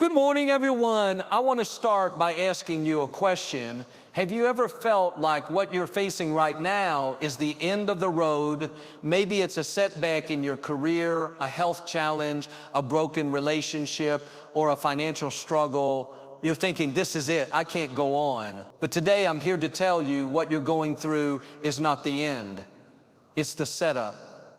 Good morning, everyone. I want to start by asking you a question. Have you ever felt like what you're facing right now is the end of the road? Maybe it's a setback in your career, a health challenge, a broken relationship, or a financial struggle. You're thinking, this is it, I can't go on. But today I'm here to tell you what you're going through is not the end. It's the setup.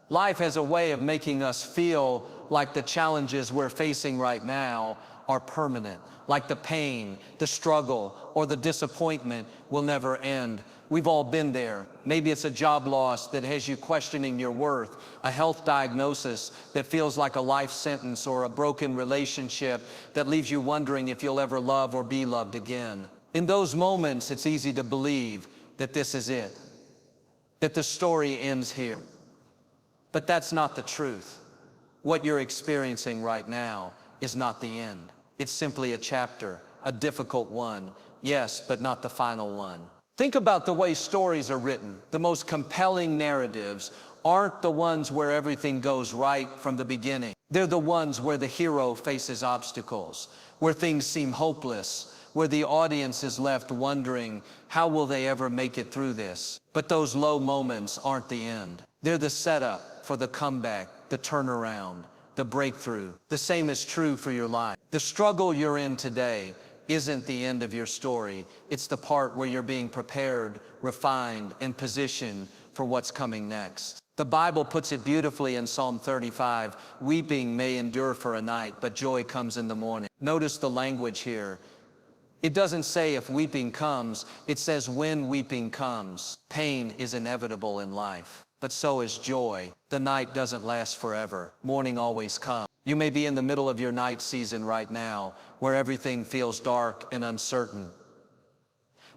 Life has a way of making us feel like the challenges we're facing right now are permanent, like the pain, the struggle, or the disappointment will never end. We've all been there. Maybe it's a job loss that has you questioning your worth, a health diagnosis that feels like a life sentence, or a broken relationship that leaves you wondering if you'll ever love or be loved again. In those moments, it's easy to believe that this is it, that the story ends here. But that's not the truth. What you're experiencing right now is not the end. It's simply a chapter, a difficult one, yes, but not the final one. Think about the way stories are written. The most compelling narratives aren't the ones where everything goes right from the beginning. They're the ones where the hero faces obstacles, where things seem hopeless, where the audience is left wondering, how will they ever make it through this? But those low moments aren't the end. They're the setup for the comeback, the turnaround, the breakthrough. The same is true for your life. The struggle you're in today isn't the end of your story. It's the part where you're being prepared, refined, and positioned for what's coming next. The Bible puts it beautifully in Psalm 35, weeping may endure for a night, but joy comes in the morning. Notice the language here. It doesn't say if weeping comes, it says when weeping comes. Pain is inevitable in life, but so is joy. The night doesn't last forever. Morning always comes. You may be in the middle of your night season right now, where everything feels dark and uncertain.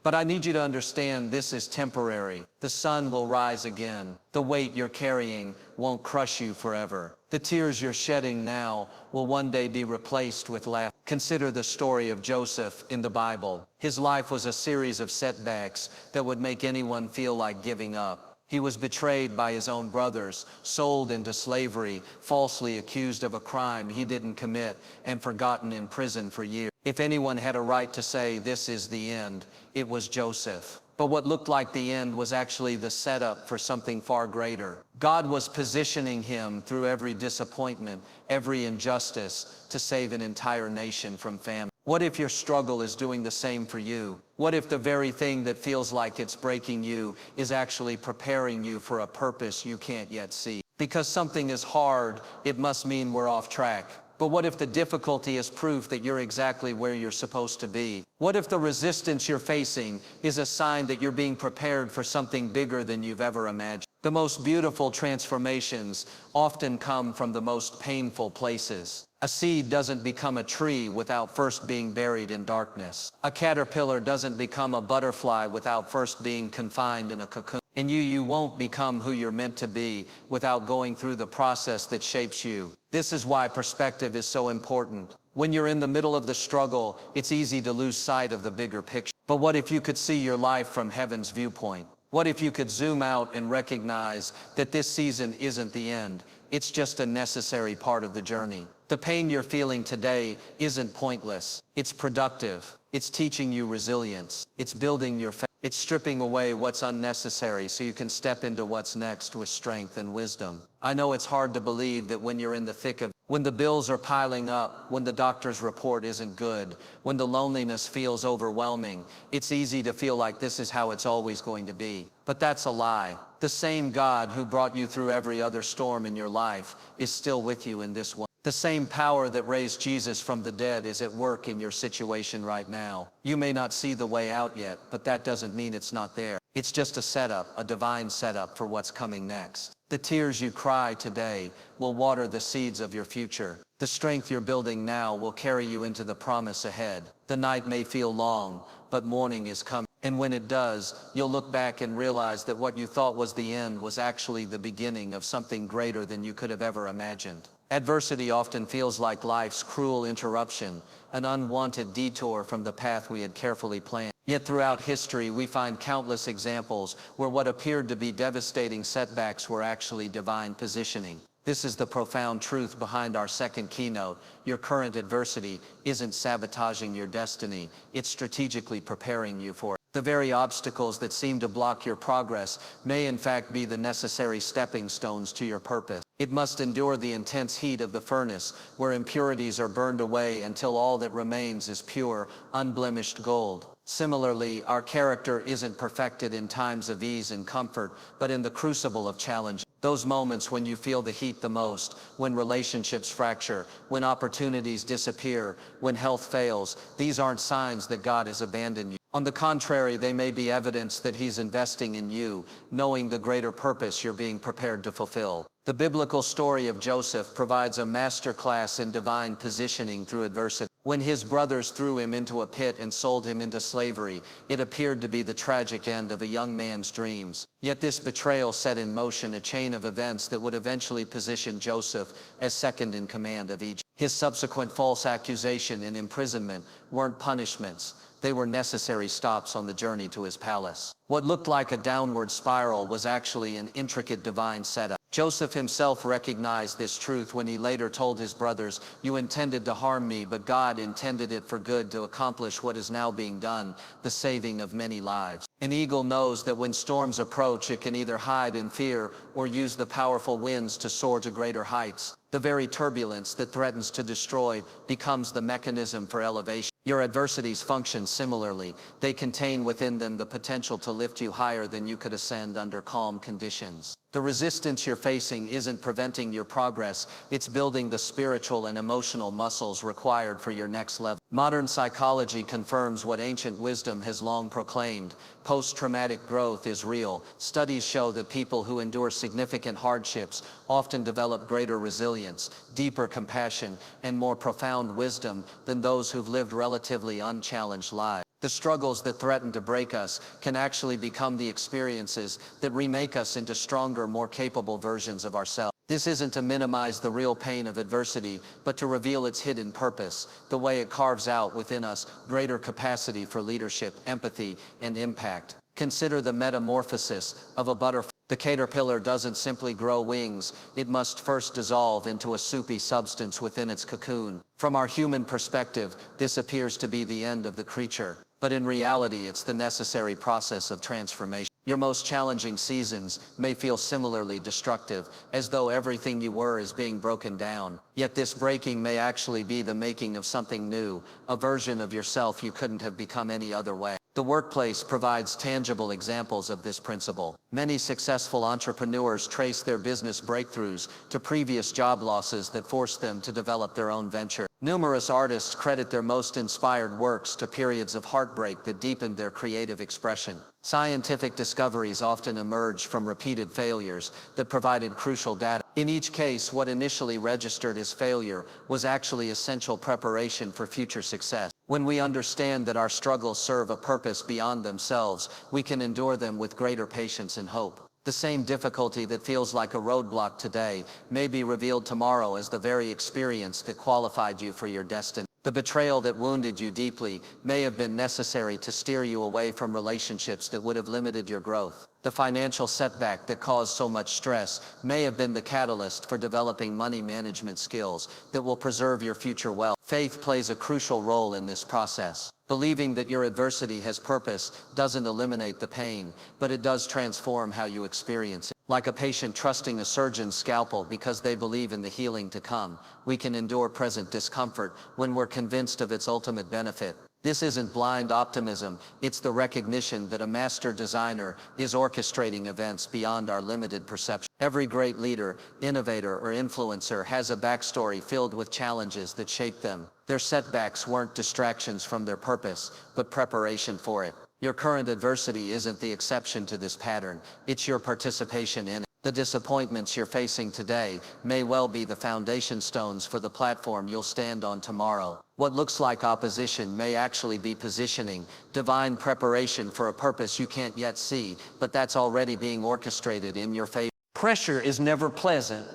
But I need you to understand this is temporary. The sun will rise again. The weight you're carrying won't crush you forever. The tears you're shedding now will one day be replaced with laughter. Consider the story of Joseph in the Bible. His life was a series of setbacks that would make anyone feel like giving up. He was betrayed by his own brothers, sold into slavery, falsely accused of a crime he didn't commit, and forgotten in prison for years. If anyone had a right to say this is the end, it was Joseph. But what looked like the end was actually the setup for something far greater. God was positioning him through every disappointment, every injustice, to save an entire nation from famine. What if your struggle is doing the same for you? What if the very thing that feels like it's breaking you is actually preparing you for a purpose you can't yet see? Because something is hard, it must mean we're off track. But what if the difficulty is proof that you're exactly where you're supposed to be? What if the resistance you're facing is a sign that you're being prepared for something bigger than you've ever imagined? The most beautiful transformations often come from the most painful places. A seed doesn't become a tree without first being buried in darkness. A caterpillar doesn't become a butterfly without first being confined in a cocoon. And you won't become who you're meant to be without going through the process that shapes you. This is why perspective is so important. When you're in the middle of the struggle, it's easy to lose sight of the bigger picture. But what if you could see your life from heaven's viewpoint? What if you could zoom out and recognize that this season isn't the end? It's just a necessary part of the journey. The pain you're feeling today isn't pointless. It's productive. It's teaching you resilience. It's building your faith. It's stripping away what's unnecessary so you can step into what's next with strength and wisdom. I know it's hard to believe that when you're in the thick of it, when the bills are piling up, when the doctor's report isn't good, when the loneliness feels overwhelming, it's easy to feel like this is how it's always going to be. But that's a lie. The same God who brought you through every other storm in your life is still with you in this one. The same power that raised Jesus from the dead is at work in your situation right now. You may not see the way out yet, but that doesn't mean it's not there. It's just a setup, a divine setup for what's coming next. The tears you cry today will water the seeds of your future. The strength you're building now will carry you into the promise ahead. The night may feel long, but morning is coming. And when it does, you'll look back and realize that what you thought was the end was actually the beginning of something greater than you could have ever imagined. Adversity often feels like life's cruel interruption, an unwanted detour from the path we had carefully planned. Yet throughout history, we find countless examples where what appeared to be devastating setbacks were actually divine positioning. This is the profound truth behind our second keynote. Your current adversity isn't sabotaging your destiny, it's strategically preparing you for it. The very obstacles that seem to block your progress may in fact be the necessary stepping stones to your purpose. It must endure the intense heat of the furnace, where impurities are burned away until all that remains is pure, unblemished gold. Similarly, our character isn't perfected in times of ease and comfort, but in the crucible of challenge. Those moments when you feel the heat the most, when relationships fracture, when opportunities disappear, when health fails, these aren't signs that God has abandoned you. On the contrary, they may be evidence that He's investing in you, knowing the greater purpose you're being prepared to fulfill. The biblical story of Joseph provides a masterclass in divine positioning through adversity. When his brothers threw him into a pit and sold him into slavery, it appeared to be the tragic end of a young man's dreams. Yet this betrayal set in motion a chain of events that would eventually position Joseph as second in command of Egypt. His subsequent false accusation and imprisonment weren't punishments. They were necessary stops on the journey to his palace. What looked like a downward spiral was actually an intricate divine setup. Joseph himself recognized this truth when he later told his brothers, "You intended to harm me, but God intended it for good to accomplish what is now being done, the saving of many lives." An eagle knows that when storms approach, it can either hide in fear or use the powerful winds to soar to greater heights. The very turbulence that threatens to destroy becomes the mechanism for elevation. Your adversities function similarly. They contain within them the potential to lift you higher than you could ascend under calm conditions. The resistance you're facing isn't preventing your progress, it's building the spiritual and emotional muscles required for your next level. Modern psychology confirms what ancient wisdom has long proclaimed. Post-traumatic growth is real. Studies show that people who endure significant hardships often develop greater resilience, deeper compassion, and more profound wisdom than those who've lived relatively unchallenged lives. The struggles that threaten to break us can actually become the experiences that remake us into stronger, more capable versions of ourselves. This isn't to minimize the real pain of adversity, but to reveal its hidden purpose, the way it carves out within us greater capacity for leadership, empathy, and impact. Consider the metamorphosis of a butterfly. The caterpillar doesn't simply grow wings, it must first dissolve into a soupy substance within its cocoon. From our human perspective, this appears to be the end of the creature, but in reality it's the necessary process of transformation. Your most challenging seasons may feel similarly destructive, as though everything you were is being broken down. Yet this breaking may actually be the making of something new, a version of yourself you couldn't have become any other way. The workplace provides tangible examples of this principle. Many successful entrepreneurs trace their business breakthroughs to previous job losses that forced them to develop their own venture. Numerous artists credit their most inspired works to periods of heartbreak that deepened their creative expression. Scientific discoveries often emerge from repeated failures that provided crucial data. In each case, what initially registered as failure was actually essential preparation for future success. When we understand that our struggles serve a purpose beyond themselves, we can endure them with greater patience and hope. The same difficulty that feels like a roadblock today may be revealed tomorrow as the very experience that qualified you for your destiny. The betrayal that wounded you deeply may have been necessary to steer you away from relationships that would have limited your growth. The financial setback that caused so much stress may have been the catalyst for developing money management skills that will preserve your future wealth. Faith plays a crucial role in this process. Believing that your adversity has purpose doesn't eliminate the pain, but it does transform how you experience it. Like a patient trusting a surgeon's scalpel because they believe in the healing to come, we can endure present discomfort when we're convinced of its ultimate benefit. This isn't blind optimism, it's the recognition that a master designer is orchestrating events beyond our limited perception. Every great leader, innovator, or influencer has a backstory filled with challenges that shaped them. Their setbacks weren't distractions from their purpose, but preparation for it. Your current adversity isn't the exception to this pattern, it's your participation in it. The disappointments you're facing today may well be the foundation stones for the platform you'll stand on tomorrow. What looks like opposition may actually be positioning, divine preparation for a purpose you can't yet see, but that's already being orchestrated in your favor. Pressure is never pleasant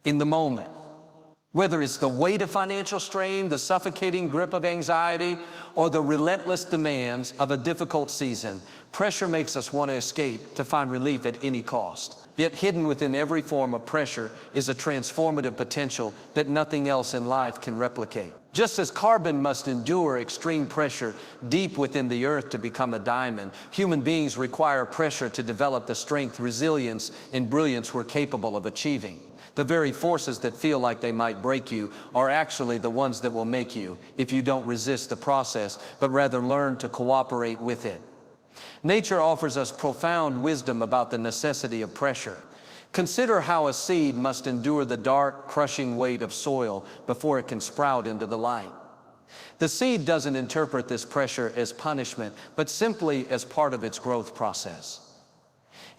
in the moment. Whether it's the weight of financial strain, the suffocating grip of anxiety, or the relentless demands of a difficult season, pressure makes us want to escape, to find relief at any cost. Yet hidden within every form of pressure is a transformative potential that nothing else in life can replicate. Just as carbon must endure extreme pressure deep within the earth to become a diamond, human beings require pressure to develop the strength, resilience, and brilliance we're capable of achieving. The very forces that feel like they might break you are actually the ones that will make you, if you don't resist the process, but rather learn to cooperate with it. Nature offers us profound wisdom about the necessity of pressure. Consider how a seed must endure the dark, crushing weight of soil before it can sprout into the light. The seed doesn't interpret this pressure as punishment, but simply as part of its growth process.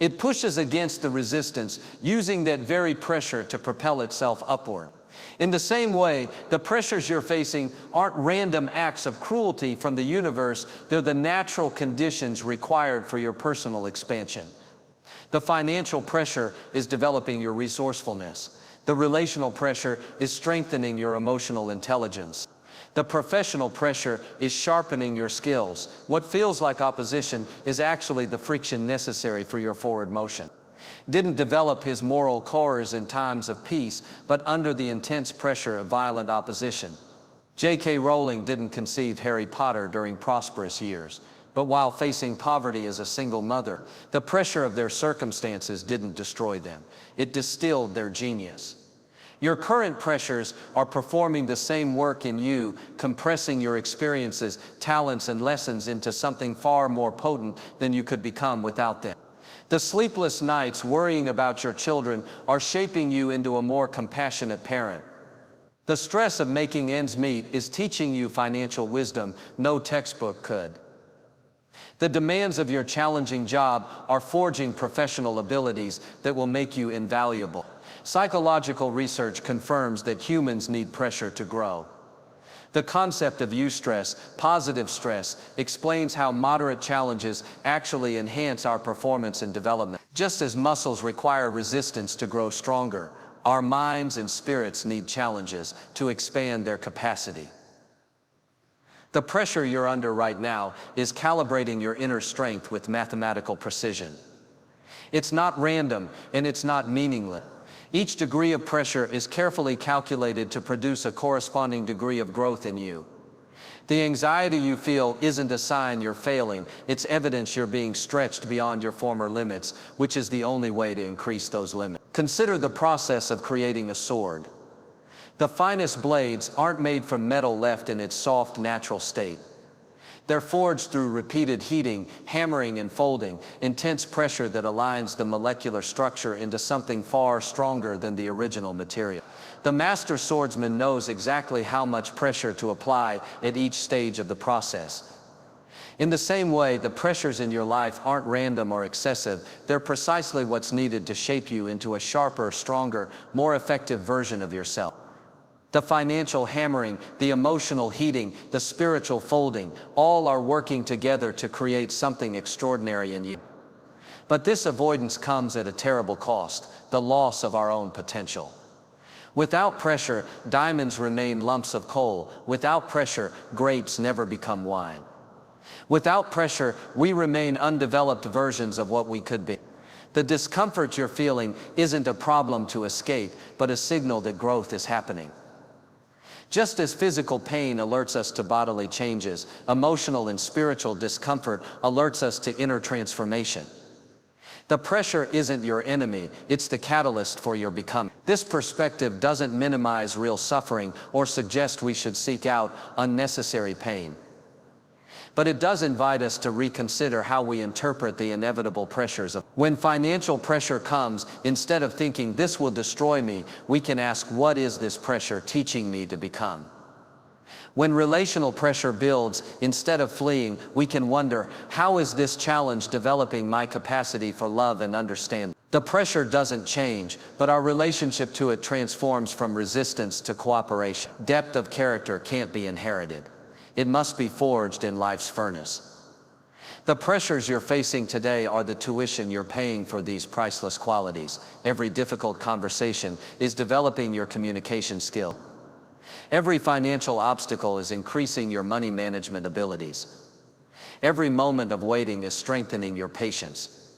It pushes against the resistance, using that very pressure to propel itself upward. In the same way, the pressures you're facing aren't random acts of cruelty from the universe, they're the natural conditions required for your personal expansion. The financial pressure is developing your resourcefulness. The relational pressure is strengthening your emotional intelligence. The professional pressure is sharpening your skills. What feels like opposition is actually the friction necessary for your forward motion. Didn't develop his moral cores in times of peace, but under the intense pressure of violent opposition. J.K. Rowling didn't conceive Harry Potter during prosperous years, but while facing poverty as a single mother, the pressure of their circumstances didn't destroy them. It distilled their genius. Your current pressures are performing the same work in you, compressing your experiences, talents, and lessons into something far more potent than you could become without them. The sleepless nights worrying about your children are shaping you into a more compassionate parent. The stress of making ends meet is teaching you financial wisdom no textbook could. The demands of your challenging job are forging professional abilities that will make you invaluable. Psychological research confirms that humans need pressure to grow. The concept of eustress, positive stress, explains how moderate challenges actually enhance our performance and development. Just as muscles require resistance to grow stronger, our minds and spirits need challenges to expand their capacity. The pressure you're under right now is calibrating your inner strength with mathematical precision. It's not random and it's not meaningless. Each degree of pressure is carefully calculated to produce a corresponding degree of growth in you. The anxiety you feel isn't a sign you're failing, it's evidence you're being stretched beyond your former limits, which is the only way to increase those limits. Consider the process of creating a sword. The finest blades aren't made from metal left in its soft, natural state. They're forged through repeated heating, hammering, and folding, intense pressure that aligns the molecular structure into something far stronger than the original material. The master swordsman knows exactly how much pressure to apply at each stage of the process. In the same way, the pressures in your life aren't random or excessive. They're precisely what's needed to shape you into a sharper, stronger, more effective version of yourself. The financial hammering, the emotional heating, the spiritual folding, all are working together to create something extraordinary in you. But this avoidance comes at a terrible cost, the loss of our own potential. Without pressure, diamonds remain lumps of coal. Without pressure, grapes never become wine. Without pressure, we remain undeveloped versions of what we could be. The discomfort you're feeling isn't a problem to escape, but a signal that growth is happening. Just as physical pain alerts us to bodily changes, emotional and spiritual discomfort alerts us to inner transformation. The pressure isn't your enemy, it's the catalyst for your becoming. This perspective doesn't minimize real suffering or suggest we should seek out unnecessary pain. But it does invite us to reconsider how we interpret the inevitable pressures of. When financial pressure comes, instead of thinking this will destroy me, we can ask, what is this pressure teaching me to become? When relational pressure builds, instead of fleeing, we can wonder, how is this challenge developing my capacity for love and understanding? The pressure doesn't change, but our relationship to it transforms from resistance to cooperation. Depth of character can't be inherited. It must be forged in life's furnace. The pressures you're facing today are the tuition you're paying for these priceless qualities. Every difficult conversation is developing your communication skill. Every financial obstacle is increasing your money management abilities. Every moment of waiting is strengthening your patience.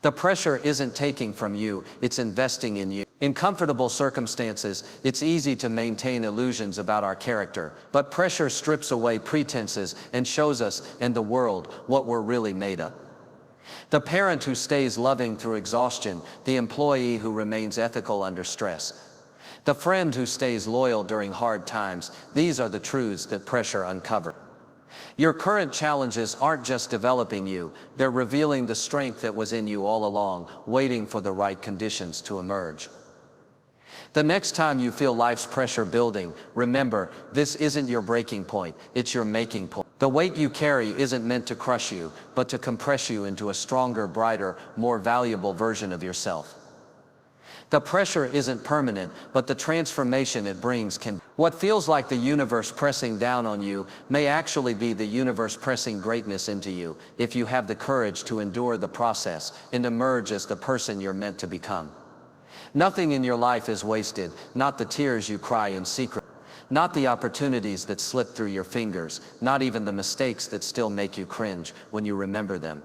The pressure isn't taking from you, it's investing in you. In comfortable circumstances, it's easy to maintain illusions about our character, but pressure strips away pretenses and shows us and the world what we're really made of. The parent who stays loving through exhaustion, the employee who remains ethical under stress, the friend who stays loyal during hard times, these are the truths that pressure uncovers. Your current challenges aren't just developing you, they're revealing the strength that was in you all along, waiting for the right conditions to emerge. The next time you feel life's pressure building, remember, this isn't your breaking point, it's your making point. The weight you carry isn't meant to crush you, but to compress you into a stronger, brighter, more valuable version of yourself. The pressure isn't permanent, but the transformation it brings can. What feels like the universe pressing down on you may actually be the universe pressing greatness into you, if you have the courage to endure the process and emerge as the person you're meant to become. Nothing in your life is wasted, not the tears you cry in secret, not the opportunities that slip through your fingers, not even the mistakes that still make you cringe when you remember them.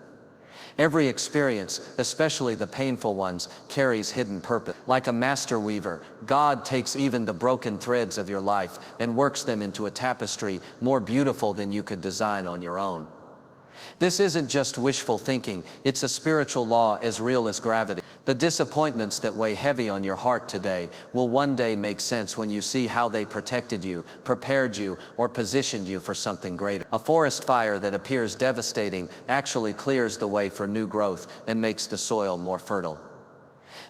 Every experience, especially the painful ones, carries hidden purpose. Like a master weaver, God takes even the broken threads of your life and works them into a tapestry more beautiful than you could design on your own. This isn't just wishful thinking, it's a spiritual law as real as gravity. The disappointments that weigh heavy on your heart today will one day make sense when you see how they protected you, prepared you, or positioned you for something greater. A forest fire that appears devastating actually clears the way for new growth and makes the soil more fertile.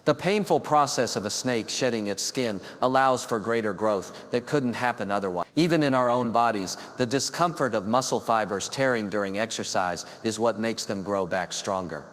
The painful process of a snake shedding its skin allows for greater growth that couldn't happen otherwise. Even in our own bodies, the discomfort of muscle fibers tearing during exercise is what makes them grow back stronger.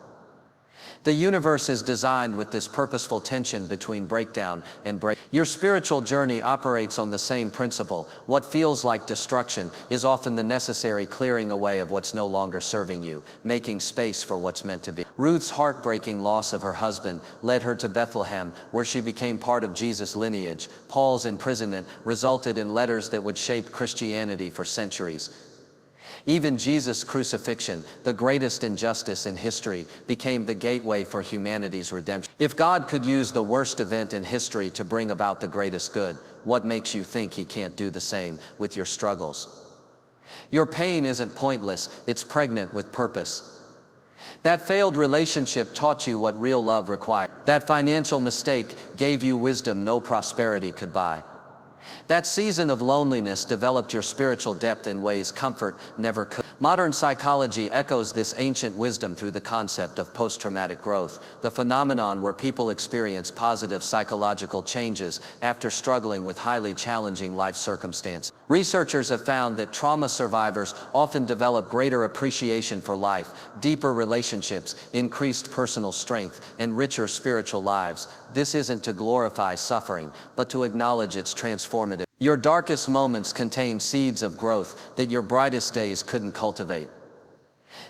The universe is designed with this purposeful tension between breakdown and break. Your spiritual journey operates on the same principle. What feels like destruction is often the necessary clearing away of what's no longer serving you, making space for what's meant to be. Ruth's heartbreaking loss of her husband led her to Bethlehem, where she became part of Jesus' lineage. Paul's imprisonment resulted in letters that would shape Christianity for centuries. Even Jesus' crucifixion, the greatest injustice in history, became the gateway for humanity's redemption. If God could use the worst event in history to bring about the greatest good, what makes you think He can't do the same with your struggles? Your pain isn't pointless, it's pregnant with purpose. That failed relationship taught you what real love required. That financial mistake gave you wisdom no prosperity could buy. That season of loneliness developed your spiritual depth in ways comfort never could. Modern psychology echoes this ancient wisdom through the concept of post-traumatic growth, the phenomenon where people experience positive psychological changes after struggling with highly challenging life circumstances. Researchers have found that trauma survivors often develop greater appreciation for life, deeper relationships, increased personal strength, and richer spiritual lives. This isn't to glorify suffering, but to acknowledge its transformative. Your darkest moments contain seeds of growth that your brightest days couldn't cultivate.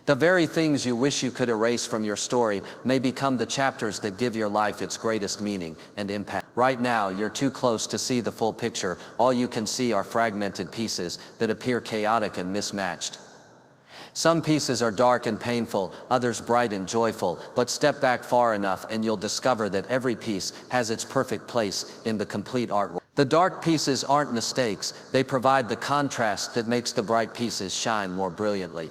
The very things you wish you could erase from your story may become the chapters that give your life its greatest meaning and impact. Right now, you're too close to see the full picture. All you can see are fragmented pieces that appear chaotic and mismatched. Some pieces are dark and painful, others bright and joyful, but step back far enough and you'll discover that every piece has its perfect place in the complete artwork. The dark pieces aren't mistakes, they provide the contrast that makes the bright pieces shine more brilliantly.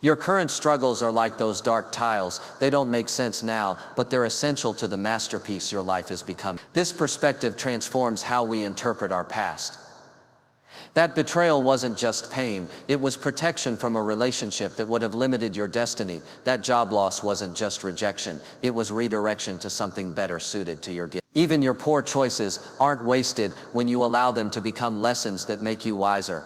Your current struggles are like those dark tiles. They don't make sense now, but they're essential to the masterpiece your life has become. This perspective transforms how we interpret our past. That betrayal wasn't just pain, it was protection from a relationship that would have limited your destiny. That job loss wasn't just rejection, it was redirection to something better suited to your gift. Even your poor choices aren't wasted when you allow them to become lessons that make you wiser.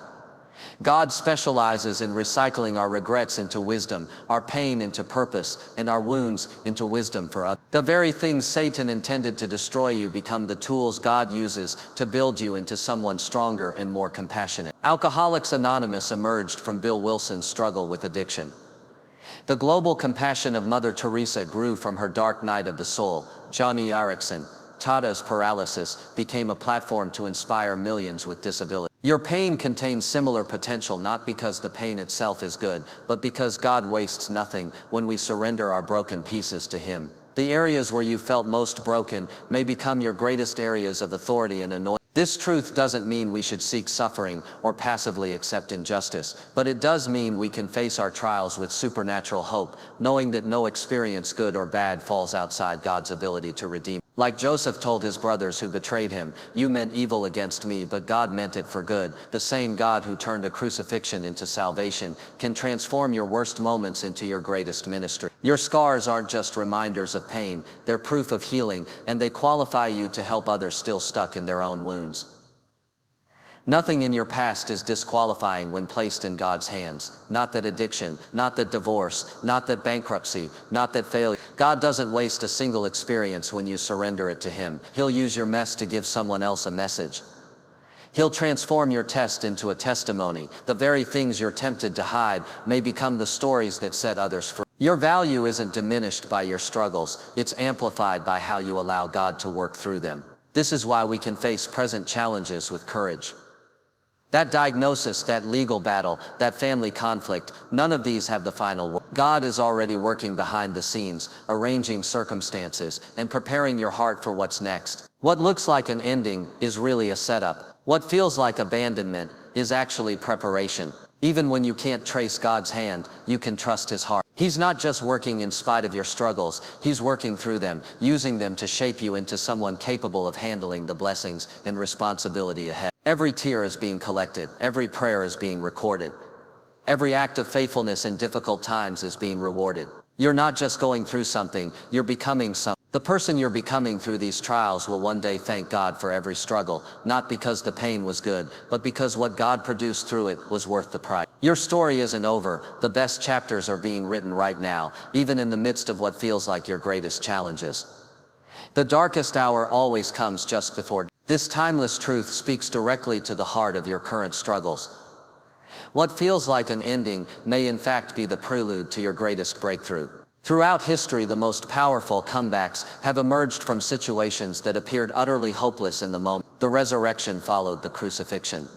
God specializes in recycling our regrets into wisdom, our pain into purpose, and our wounds into wisdom for others. The very things Satan intended to destroy you become the tools God uses to build you into someone stronger and more compassionate. Alcoholics Anonymous emerged from Bill Wilson's struggle with addiction. The global compassion of Mother Teresa grew from her dark night of the soul. Johnny Erickson, Tada's paralysis, became a platform to inspire millions with disabilities. Your pain contains similar potential not because the pain itself is good, but because God wastes nothing when we surrender our broken pieces to Him. The areas where you felt most broken may become your greatest areas of authority and anointing. This truth doesn't mean we should seek suffering or passively accept injustice, but it does mean we can face our trials with supernatural hope, knowing that no experience, good or bad, falls outside God's ability to redeem. Like Joseph told his brothers who betrayed him, "You meant evil against me, but God meant it for good." The same God who turned a crucifixion into salvation can transform your worst moments into your greatest ministry. Your scars aren't just reminders of pain, they're proof of healing, and they qualify you to help others still stuck in their own wounds. Nothing in your past is disqualifying when placed in God's hands. Not that addiction, not that divorce, not that bankruptcy, not that failure. God doesn't waste a single experience when you surrender it to Him. He'll use your mess to give someone else a message. He'll transform your test into a testimony. The very things you're tempted to hide may become the stories that set others free. Your value isn't diminished by your struggles, it's amplified by how you allow God to work through them. This is why we can face present challenges with courage. That diagnosis, that legal battle, that family conflict, none of these have the final word. God is already working behind the scenes, arranging circumstances, and preparing your heart for what's next. What looks like an ending is really a setup. What feels like abandonment is actually preparation. Even when you can't trace God's hand, you can trust His heart. He's not just working in spite of your struggles, He's working through them, using them to shape you into someone capable of handling the blessings and responsibility ahead. Every tear is being collected, every prayer is being recorded. Every act of faithfulness in difficult times is being rewarded. You're not just going through something, you're becoming something. The person you're becoming through these trials will one day thank God for every struggle, not because the pain was good, but because what God produced through it was worth the price. Your story isn't over. The best chapters are being written right now, even in the midst of what feels like your greatest challenges. The darkest hour always comes just before. This timeless truth speaks directly to the heart of your current struggles. What feels like an ending may in fact be the prelude to your greatest breakthrough. Throughout history, the most powerful comebacks have emerged from situations that appeared utterly hopeless in the moment. The resurrection followed the crucifixion.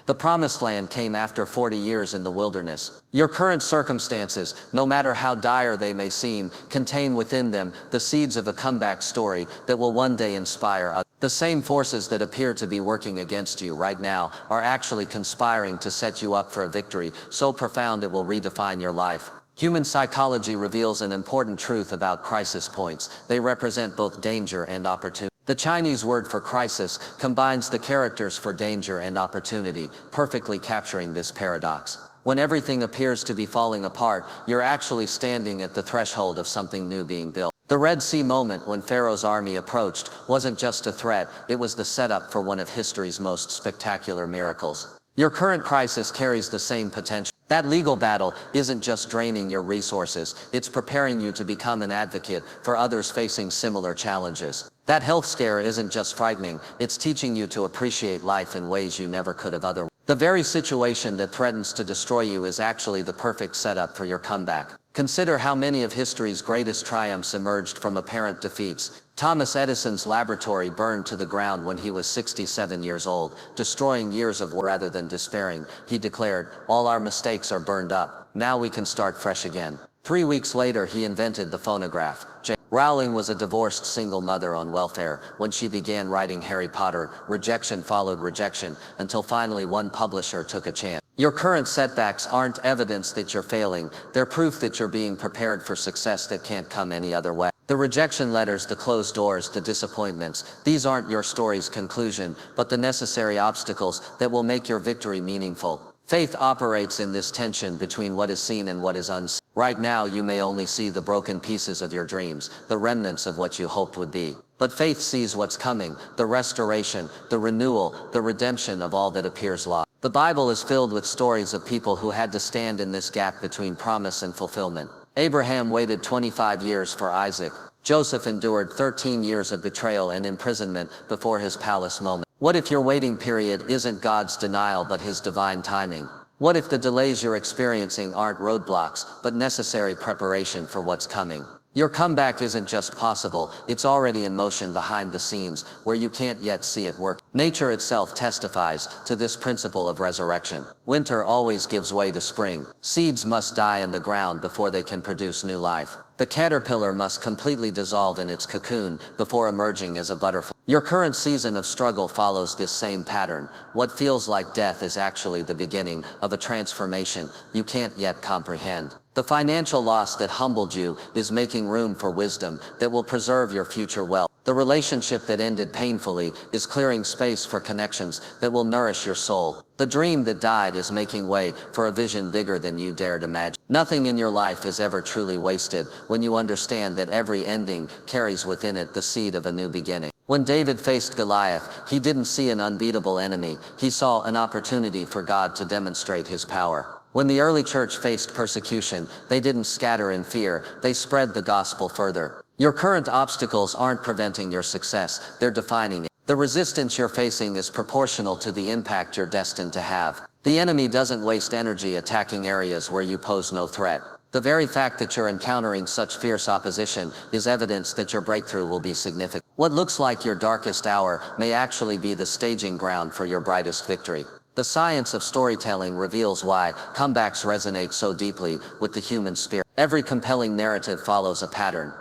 The promised land came after 40 years in the wilderness. Your current circumstances, no matter how dire they may seem, contain within them the seeds of a comeback story that will one day inspire others. The same forces that appear to be working against you right now are actually conspiring to set you up for a victory so profound it will redefine your life. Human psychology reveals an important truth about crisis points. They represent both danger and opportunity. The Chinese word for crisis combines the characters for danger and opportunity, perfectly capturing this paradox. When everything appears to be falling apart, you're actually standing at the threshold of something new being built. The Red Sea moment when Pharaoh's army approached wasn't just a threat, it was the setup for one of history's most spectacular miracles. Your current crisis carries the same potential. That legal battle isn't just draining your resources, it's preparing you to become an advocate for others facing similar challenges. That health scare isn't just frightening, it's teaching you to appreciate life in ways you never could have otherwise. The very situation that threatens to destroy you is actually the perfect setup for your comeback. Consider how many of history's greatest triumphs emerged from apparent defeats. Thomas Edison's laboratory burned to the ground when he was 67 years old, destroying years of work. Rather than despairing, he declared, "All our mistakes are burned up. Now we can start fresh again." 3 weeks later, he invented the phonograph. Rowling was a divorced single mother on welfare. When she began writing Harry Potter, rejection followed rejection, until finally one publisher took a chance. Your current setbacks aren't evidence that you're failing, they're proof that you're being prepared for success that can't come any other way. The rejection letters, the closed doors, the disappointments, these aren't your story's conclusion, but the necessary obstacles that will make your victory meaningful. Faith operates in this tension between what is seen and what is unseen. Right now, you may only see the broken pieces of your dreams, the remnants of what you hoped would be. But faith sees what's coming, the restoration, the renewal, the redemption of all that appears lost. The Bible is filled with stories of people who had to stand in this gap between promise and fulfillment. Abraham waited 25 years for Isaac. Joseph endured 13 years of betrayal and imprisonment before his palace moment. What if your waiting period isn't God's denial but His divine timing? What if the delays you're experiencing aren't roadblocks, but necessary preparation for what's coming? Your comeback isn't just possible, it's already in motion behind the scenes, where you can't yet see it work. Nature itself testifies to this principle of resurrection. Winter always gives way to spring. Seeds must die in the ground before they can produce new life. The caterpillar must completely dissolve in its cocoon before emerging as a butterfly. Your current season of struggle follows this same pattern. What feels like death is actually the beginning of a transformation you can't yet comprehend. The financial loss that humbled you is making room for wisdom that will preserve your future wealth. The relationship that ended painfully is clearing space for connections that will nourish your soul. The dream that died is making way for a vision bigger than you dared imagine. Nothing in your life is ever truly wasted when you understand that every ending carries within it the seed of a new beginning. When David faced Goliath, he didn't see an unbeatable enemy. He saw an opportunity for God to demonstrate his power. When the early church faced persecution, they didn't scatter in fear, they spread the gospel further. Your current obstacles aren't preventing your success, they're defining it. The resistance you're facing is proportional to the impact you're destined to have. The enemy doesn't waste energy attacking areas where you pose no threat. The very fact that you're encountering such fierce opposition is evidence that your breakthrough will be significant. What looks like your darkest hour may actually be the staging ground for your brightest victory. The science of storytelling reveals why comebacks resonate so deeply with the human spirit. Every compelling narrative follows a pattern.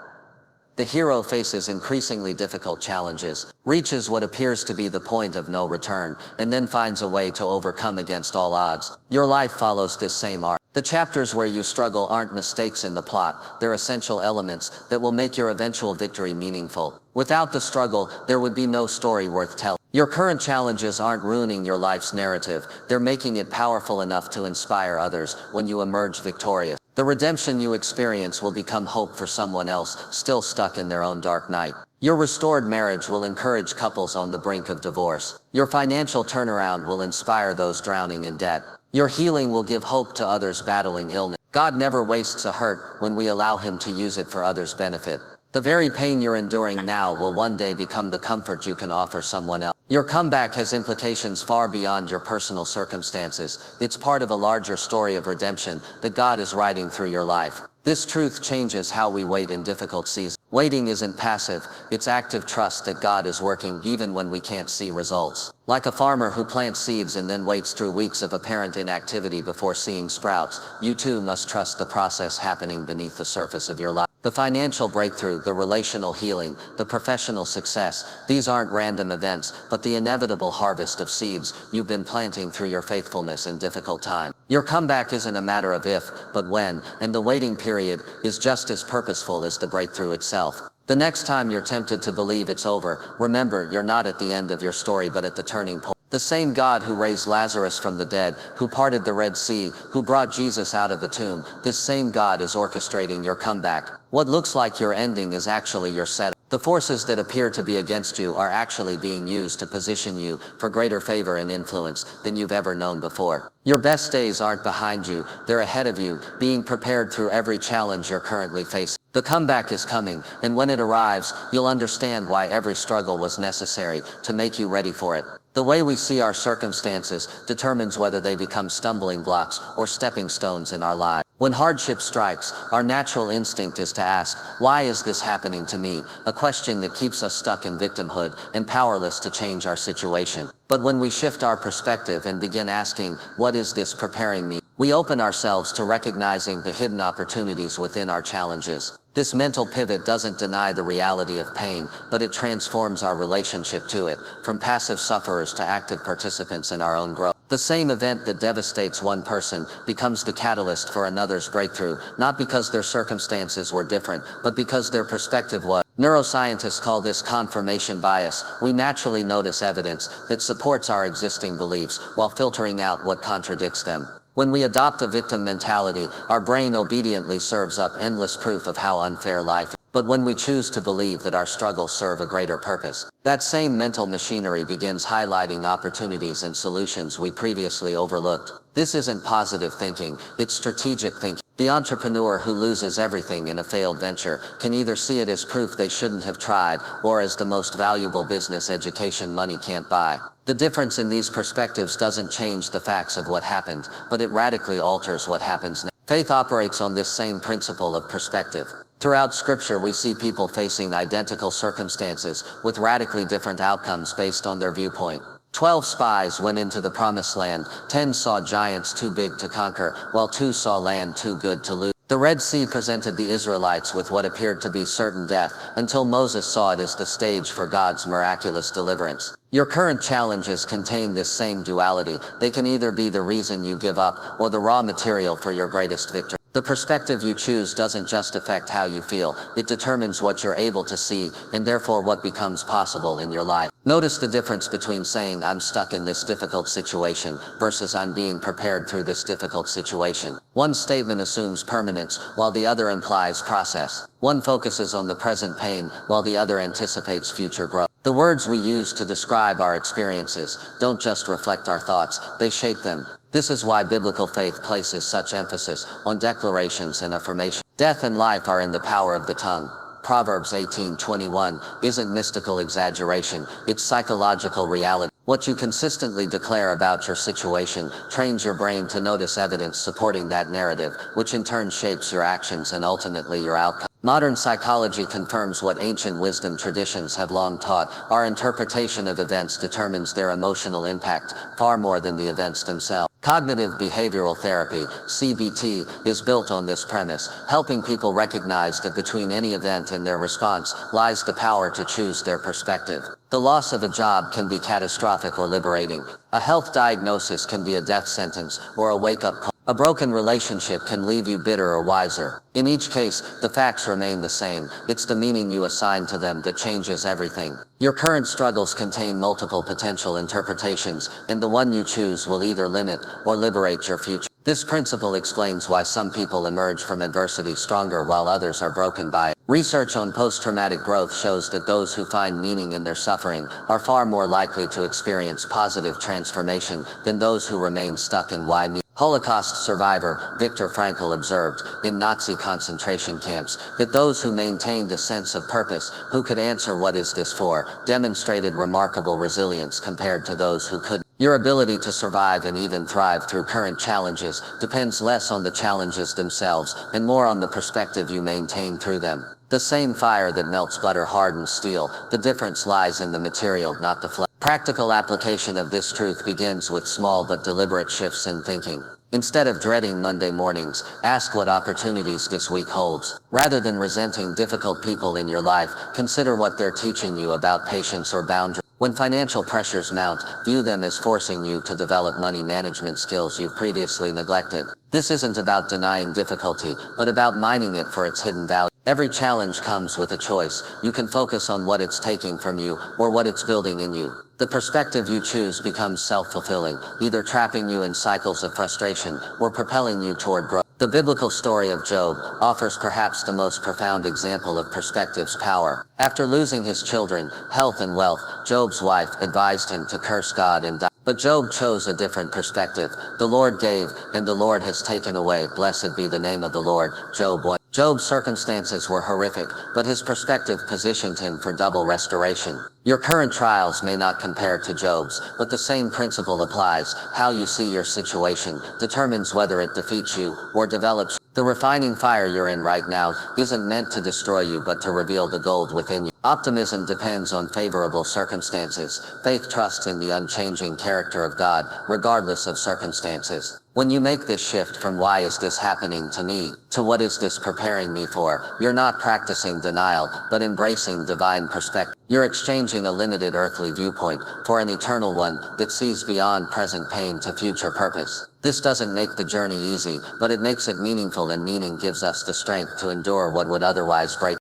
The hero faces increasingly difficult challenges, reaches what appears to be the point of no return, and then finds a way to overcome against all odds. Your life follows this same arc. The chapters where you struggle aren't mistakes in the plot, they're essential elements that will make your eventual victory meaningful. Without the struggle, there would be no story worth telling. Your current challenges aren't ruining your life's narrative, they're making it powerful enough to inspire others when you emerge victorious. The redemption you experience will become hope for someone else still stuck in their own dark night. Your restored marriage will encourage couples on the brink of divorce. Your financial turnaround will inspire those drowning in debt. Your healing will give hope to others battling illness. God never wastes a hurt when we allow him to use it for others' benefit. The very pain you're enduring now will one day become the comfort you can offer someone else. Your comeback has implications far beyond your personal circumstances. It's part of a larger story of redemption that God is writing through your life. This truth changes how we wait in difficult seasons. Waiting isn't passive, it's active trust that God is working even when we can't see results. Like a farmer who plants seeds and then waits through weeks of apparent inactivity before seeing sprouts, you too must trust the process happening beneath the surface of your life. The financial breakthrough, the relational healing, the professional success, these aren't random events, but the inevitable harvest of seeds you've been planting through your faithfulness in difficult times. Your comeback isn't a matter of if, but when, and the waiting period is just as purposeful as the breakthrough itself. The next time you're tempted to believe it's over, remember you're not at the end of your story but at the turning point. The same God who raised Lazarus from the dead, who parted the Red Sea, who brought Jesus out of the tomb, this same God is orchestrating your comeback. What looks like your ending is actually your setup. The forces that appear to be against you are actually being used to position you for greater favor and influence than you've ever known before. Your best days aren't behind you, they're ahead of you, being prepared through every challenge you're currently facing. The comeback is coming, and when it arrives, you'll understand why every struggle was necessary to make you ready for it. The way we see our circumstances determines whether they become stumbling blocks or stepping stones in our lives. When hardship strikes, our natural instinct is to ask, why is this happening to me? A question that keeps us stuck in victimhood and powerless to change our situation. But when we shift our perspective and begin asking, what is this preparing me? We open ourselves to recognizing the hidden opportunities within our challenges. This mental pivot doesn't deny the reality of pain, but it transforms our relationship to it, from passive sufferers to active participants in our own growth. The same event that devastates one person becomes the catalyst for another's breakthrough, not because their circumstances were different, but because their perspective was. Neuroscientists call this confirmation bias. We naturally notice evidence that supports our existing beliefs while filtering out what contradicts them. When we adopt a victim mentality, our brain obediently serves up endless proof of how unfair life is. But when we choose to believe that our struggles serve a greater purpose, that same mental machinery begins highlighting opportunities and solutions we previously overlooked. This isn't positive thinking, it's strategic thinking. The entrepreneur who loses everything in a failed venture can either see it as proof they shouldn't have tried, or as the most valuable business education money can't buy. The difference in these perspectives doesn't change the facts of what happened, but it radically alters what happens next. Faith operates on this same principle of perspective. Throughout Scripture, we see people facing identical circumstances with radically different outcomes based on their viewpoint. 12 spies went into the promised land, 10 saw giants too big to conquer, while 2 saw land too good to lose. The Red Sea presented the Israelites with what appeared to be certain death, until Moses saw it as the stage for God's miraculous deliverance. Your current challenges contain this same duality. They can either be the reason you give up, or the raw material for your greatest victory. The perspective you choose doesn't just affect how you feel, it determines what you're able to see, and therefore what becomes possible in your life. Notice the difference between saying I'm stuck in this difficult situation versus I'm being prepared through this difficult situation. One statement assumes permanence, while the other implies process. One focuses on the present pain, while the other anticipates future growth. The words we use to describe our experiences don't just reflect our thoughts, they shape them. This is why biblical faith places such emphasis on declarations and affirmation. Death and life are in the power of the tongue. Proverbs 18:21 isn't mystical exaggeration, it's psychological reality. What you consistently declare about your situation trains your brain to notice evidence supporting that narrative, which in turn shapes your actions and ultimately your outcome. Modern psychology confirms what ancient wisdom traditions have long taught. Our interpretation of events determines their emotional impact far more than the events themselves. Cognitive behavioral therapy, CBT, is built on this premise, helping people recognize that between any event and their response lies the power to choose their perspective. The loss of a job can be catastrophic or liberating. A health diagnosis can be a death sentence or a wake-up call. A broken relationship can leave you bitter or wiser. In each case, the facts remain the same. It's the meaning you assign to them that changes everything. Your current struggles contain multiple potential interpretations, and the one you choose will either limit or liberate your future. This principle explains why some people emerge from adversity stronger while others are broken by it. Research on post-traumatic growth shows that those who find meaning in their suffering are far more likely to experience positive transformation than those who remain stuck in why me. Holocaust survivor Viktor Frankl observed, in Nazi concentration camps, that those who maintained a sense of purpose, who could answer what is this for, demonstrated remarkable resilience compared to those who couldn't. Your ability to survive and even thrive through current challenges depends less on the challenges themselves and more on the perspective you maintain through them. The same fire that melts butter hardens steel. The difference lies in the material, not the flame. Practical application of this truth begins with small but deliberate shifts in thinking. Instead of dreading Monday mornings, ask what opportunities this week holds. Rather than resenting difficult people in your life, consider what they're teaching you about patience or boundaries. When financial pressures mount, view them as forcing you to develop money management skills you've previously neglected. This isn't about denying difficulty, but about mining it for its hidden value. Every challenge comes with a choice. You can focus on what it's taking from you or what it's building in you. The perspective you choose becomes self-fulfilling, either trapping you in cycles of frustration or propelling you toward growth. The biblical story of Job offers perhaps the most profound example of perspective's power. After losing his children, health and wealth, Job's wife advised him to curse God and die. But Job chose a different perspective. The Lord gave, and the Lord has taken away. Blessed be the name of the Lord. Job 1. Job's circumstances were horrific, but his perspective positioned him for double restoration. Your current trials may not compare to Job's, but the same principle applies. How you see your situation determines whether it defeats you or develops. The refining fire you're in right now isn't meant to destroy you but to reveal the gold within you. Optimism depends on favorable circumstances. Faith trusts in the unchanging character of God, regardless of circumstances. When you make this shift from why is this happening to me, to what is this preparing me for, you're not practicing denial, but embracing divine perspective. You're exchanging a limited earthly viewpoint for an eternal one that sees beyond present pain to future purpose. This doesn't make the journey easy, but it makes it meaningful, and meaning gives us the strength to endure what would otherwise break.